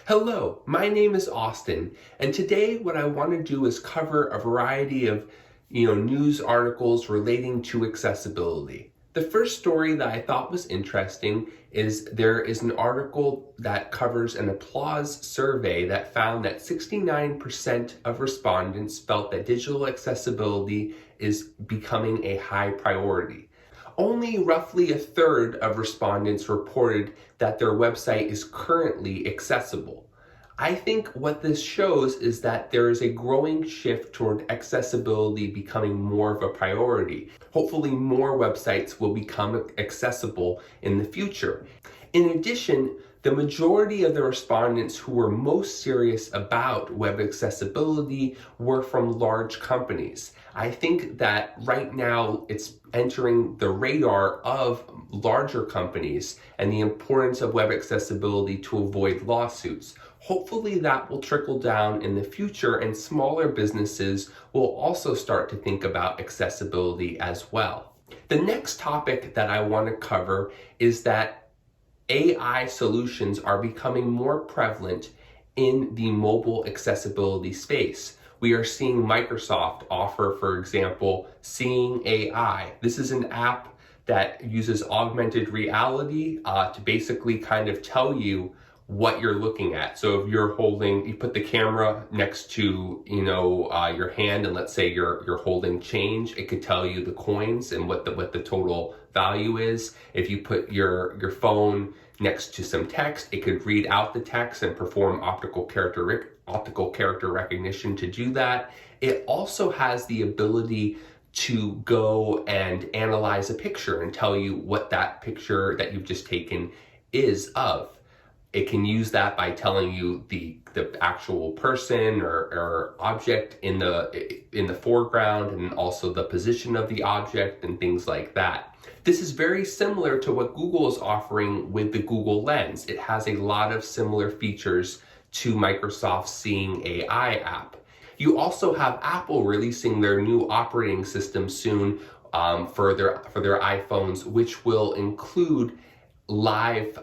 Hello, my name is Austin, and today what I want to do is cover a variety of, news articles relating to accessibility. The first story that I thought was interesting is there is an article that covers an applause survey that found that 69% of respondents felt that digital accessibility is becoming a high priority. Only roughly a third of respondents reported that their website is currently accessible. I think what this shows is that there is a growing shift toward accessibility becoming more of a priority. Hopefully, more websites will become accessible in the future. In addition, the majority of the respondents who were most serious about web accessibility were from large companies. I think that right now it's entering the radar of larger companies and the importance of web accessibility to avoid lawsuits. Hopefully that will trickle down in the future and smaller businesses will also start to think about accessibility as well. The next topic that I want to cover is that AI solutions are becoming more prevalent in the mobile accessibility space. We are seeing Microsoft offer, for example, Seeing AI. This is an app that uses augmented reality to basically kind of tell you what you're looking at. So if you put the camera next to, your hand, and let's say you're holding change, it could tell you the coins and what the total value is. If you put your phone next to some text, it could read out the text and perform optical character recognition to do that. It also has the ability to go and analyze a picture and tell you what that picture that you've just taken is of. It can use that by telling you the actual person or object in the foreground, and also the position of the object and things like that. This is very similar to what Google is offering with the Google Lens. It has a lot of similar features to Microsoft's Seeing AI app. You also have Apple releasing their new operating system soon for their iPhones, which will include live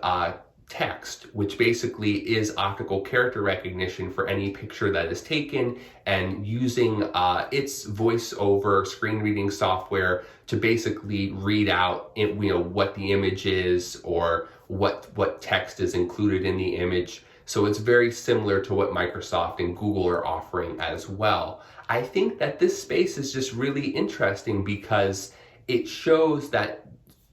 text, which basically is optical character recognition for any picture that is taken, and using its voice-over screen reading software to basically read out what the image is or what text is included in the image. So it's very similar to what Microsoft and Google are offering as well. I think that this space is just really interesting because it shows that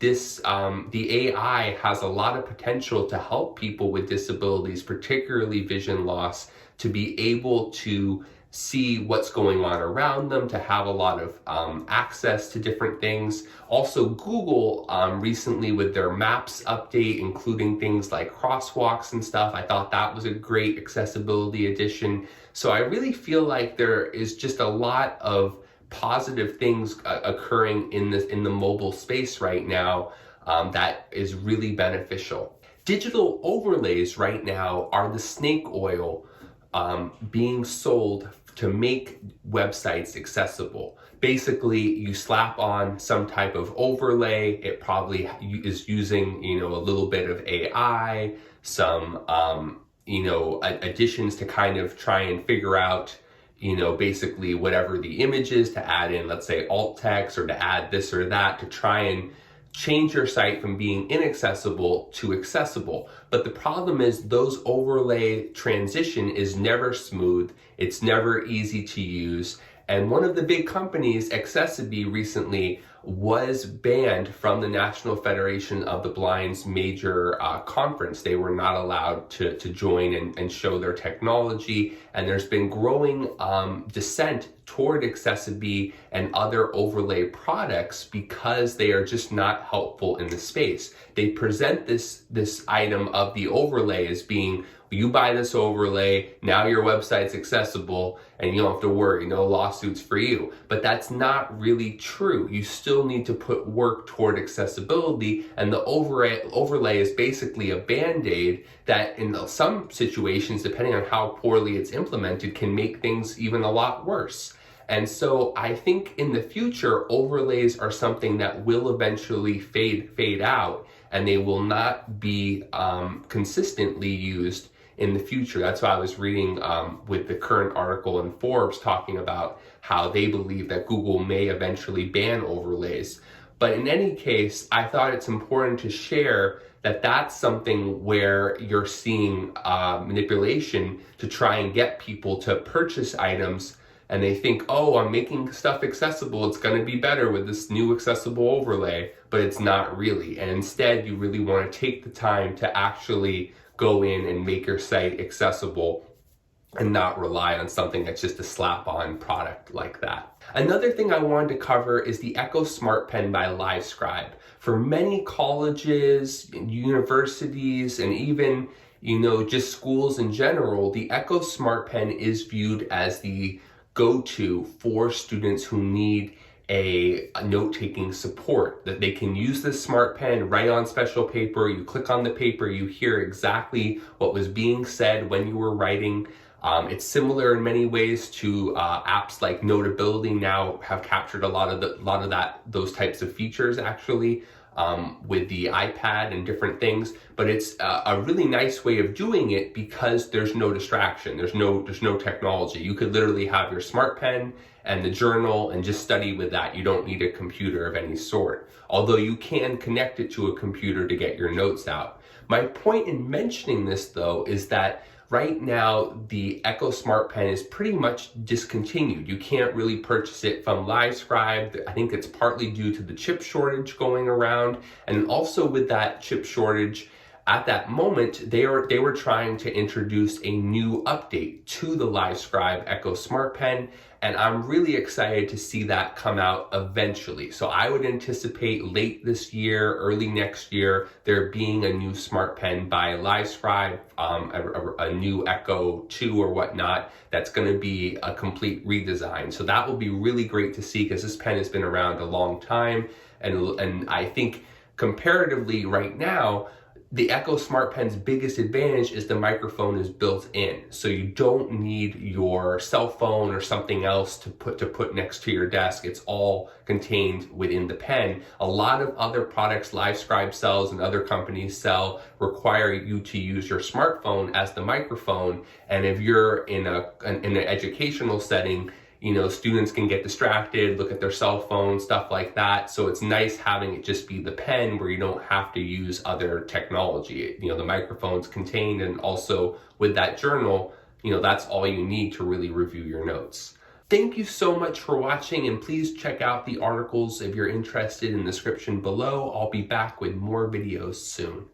the AI has a lot of potential to help people with disabilities, particularly vision loss, to be able to see what's going on around them, to have a lot of access to different things. Also, Google recently with their Maps update, including things like crosswalks and stuff, I thought that was a great accessibility addition. So I really feel like there is just a lot of positive things occurring in the mobile space right now that is really beneficial. Digital overlays right now are the snake oil being sold to make websites accessible. Basically, you slap on some type of overlay. It probably is using a little bit of AI, some additions to kind of try and figure out basically whatever the image is, to add in, let's say, alt text, or to add this or that to try and change your site from being inaccessible to accessible. But the problem is those overlay transition is never smooth. It's never easy to use. And one of the big companies, Accessibility, recently was banned from the National Federation of the Blind's major conference. They were not allowed to join and show their technology. And there's been growing dissent toward Accessibility and other overlay products because they are just not helpful in the space. They present this item of the overlay as being, you buy this overlay, now your website's accessible, and you don't have to worry, no lawsuits for you. But that's not really true. You still need to put work toward accessibility, and the overlay is basically a band-aid that in some situations, depending on how poorly it's implemented, can make things even a lot worse. And so I think in the future, overlays are something that will eventually fade out, and they will not be consistently used in the future. That's why I was reading with the current article in Forbes talking about how they believe that Google may eventually ban overlays. But in any case, I thought it's important to share that that's something where you're seeing manipulation to try and get people to purchase items, and they think, oh, I'm making stuff accessible, it's going to be better with this new accessible overlay, but it's not really. And instead, you really want to take the time to actually go in and make your site accessible and not rely on something that's just a slap-on product like that. Another thing I wanted to cover is the Echo Smart Pen by LiveScribe. For many colleges, universities, and even just schools in general, the Echo Smart Pen is viewed as the go-to for students who need a note-taking support, that they can use this smart pen, write on special paper, you click on the paper, you hear exactly what was being said when you were writing. It's similar in many ways to apps like Notability now have captured a lot of those types of features actually with the iPad and different things. But it's a really nice way of doing it because there's no distraction. There's no technology. You could literally have your smart pen and the journal and just study with that. You don't need a computer of any sort. Although you can connect it to a computer to get your notes out. My point in mentioning this though is that right now, the Echo Smart Pen is pretty much discontinued. You can't really purchase it from LiveScribe. I think it's partly due to the chip shortage going around. And also with that chip shortage, at that moment, they were trying to introduce a new update to the LiveScribe Echo Smart Pen, and I'm really excited to see that come out eventually. So I would anticipate late this year, early next year, there being a new smart pen by LiveScribe, a new Echo 2 or whatnot, that's gonna be a complete redesign. So that will be really great to see because this pen has been around a long time, and I think comparatively right now, the Echo Smart Pen's biggest advantage is the microphone is built in. So you don't need your cell phone or something else to put next to your desk. It's all contained within the pen. A lot of other products LiveScribe sells and other companies sell require you to use your smartphone as the microphone. And if you're in an educational setting, students can get distracted, look at their cell phone, stuff like that. So it's nice having it just be the pen where you don't have to use other technology. The microphone's contained, and also with that journal, that's all you need to really review your notes. Thank you so much for watching, and please check out the articles if you're interested in the description below. I'll be back with more videos soon.